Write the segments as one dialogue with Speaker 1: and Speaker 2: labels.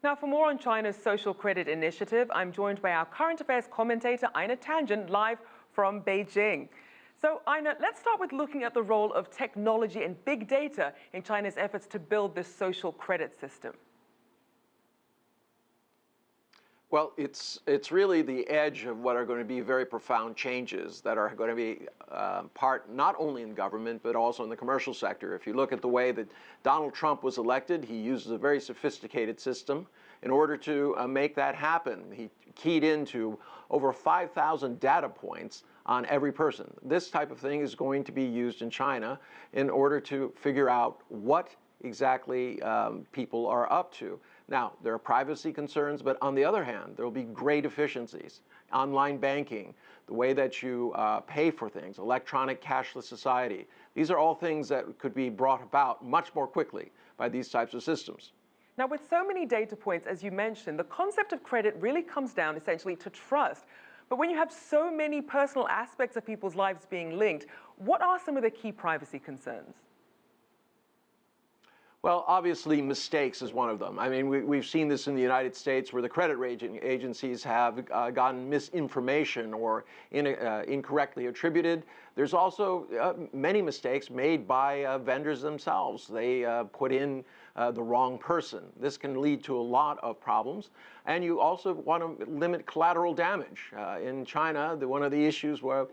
Speaker 1: Now, for more on China's social credit initiative, I'm joined by our current affairs commentator, Einar Tangen, live from Beijing. So, Einar, let's start with looking at the role of technology and big data in China's efforts to build this social credit system.
Speaker 2: Well, it's really the edge of what are going to be very profound changes that are going to be part not only in government, but also in the commercial sector. If you look at the way that Donald Trump was elected, he uses a very sophisticated system in order to make that happen. He keyed into over 5,000 data points on every person. This type of thing is going to be used in China in order to figure out what exactly people are up to. Now, there are privacy concerns, but on the other hand, there will be great efficiencies. Online banking, the way that you pay for things, electronic cashless society. These are all things that could be brought about much more quickly by these types of systems.
Speaker 1: Now, with so many data points, as you mentioned, the concept of credit really comes down essentially to trust. But when you have so many personal aspects of people's lives being linked, what are some of the key privacy concerns?
Speaker 2: Well, obviously, mistakes is one of them. I mean, we've seen this in the United States where the credit rating agencies have gotten misinformation or incorrectly attributed. There's also many mistakes made by vendors themselves. They put in the wrong person. This can lead to a lot of problems. And you also want to limit collateral damage. In China, one of the issues where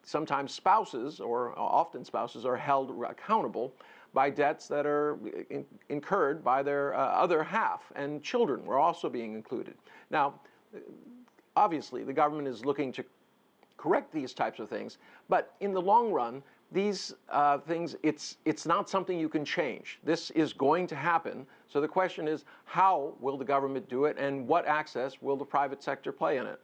Speaker 2: sometimes spouses, or often spouses, are held accountable by debts that are incurred by their other half, and children were also being included. Now, obviously, the government is looking to correct these types of things, but in the long run, these things, it's not something you can change. This is going to happen. So the question is, how will the government do it, and what access will the private sector play in it?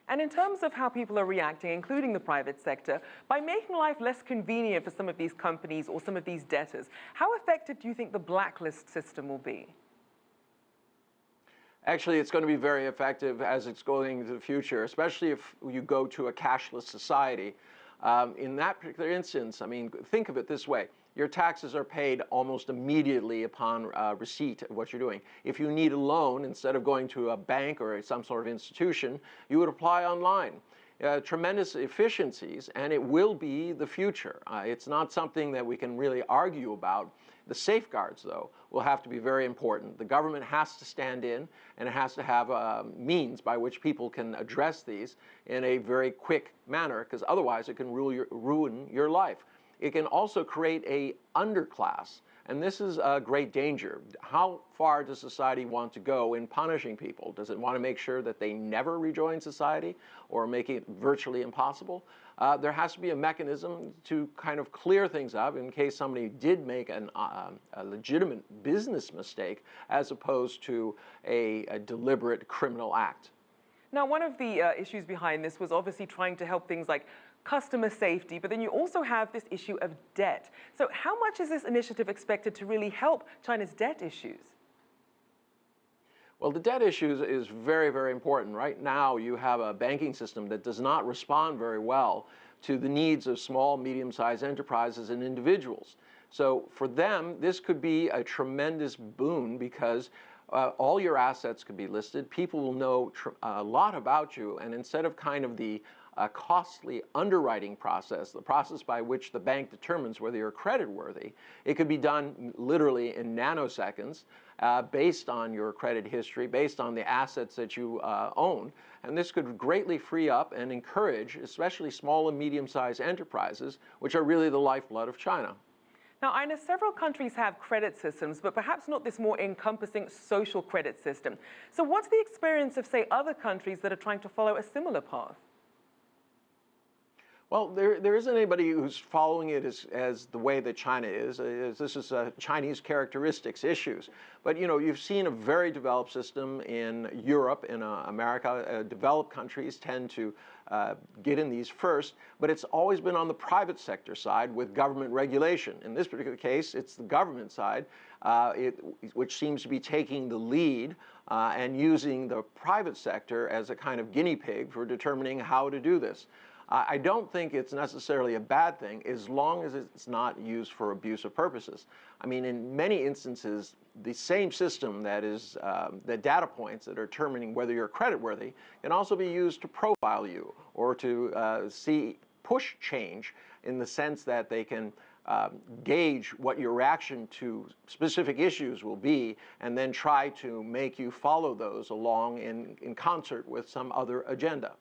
Speaker 1: And in terms of how people are reacting, including the private sector, by making life less convenient for some of these companies or some of these debtors, how effective do you think the blacklist system will be?
Speaker 2: Actually, it's going to be very effective as it's going into the future, especially if you go to a cashless society. In that particular instance, I mean, think of it this way. Your taxes are paid almost immediately upon receipt of what you're doing. If you need a loan, instead of going to a bank or some sort of institution, you would apply online. Tremendous efficiencies, and it will be the future. It's not something that we can really argue about. The safeguards, though, will have to be very important. The government has to stand in, and it has to have means by which people can address these in a very quick manner, because otherwise it can ruin your life. It can also create an underclass, and this is a great danger. How far does society want to go in punishing people? Does it want to make sure that they never rejoin society or make it virtually impossible? There has to be a mechanism to kind of clear things up in case somebody did make a legitimate business mistake as opposed to a deliberate criminal act.
Speaker 1: Now, one of the issues behind this was obviously trying to help things like customer safety, but then you also have this issue of debt. So how much is this initiative expected to really help China's debt issues?
Speaker 2: Well, the debt issue is very, very important. Right now, you have a banking system that does not respond very well to the needs of small, medium-sized enterprises and individuals. So for them, this could be a tremendous boon because all your assets could be listed. People will know a lot about you, and instead of kind of the costly underwriting process, the process by which the bank determines whether you're creditworthy, it could be done literally in nanoseconds based on your credit history, based on the assets that you own. And this could greatly free up and encourage, especially small and medium-sized enterprises, which are really the lifeblood of China.
Speaker 1: Now, I know several countries have credit systems, but perhaps not this more encompassing social credit system. So what's the experience of, say, other countries that are trying to follow a similar path?
Speaker 2: Well, there isn't anybody who's following it as the way that China is. This is Chinese characteristics issues. But, you know, you've seen a very developed system in Europe, in America. Developed countries tend to get in these first, but it's always been on the private sector side with government regulation. In this particular case, it's the government side, which seems to be taking the lead and using the private sector as a kind of guinea pig for determining how to do this. I don't think it's necessarily a bad thing as long as it's not used for abusive purposes. I mean, in many instances, the same system that is the data points that are determining whether you're creditworthy can also be used to profile you or to push change in the sense that they can gauge what your reaction to specific issues will be and then try to make you follow those along in concert with some other agenda.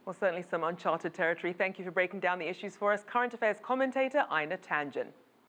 Speaker 1: Well, certainly some uncharted territory. Thank you for breaking down the issues for us. Current affairs commentator Einar Tangen.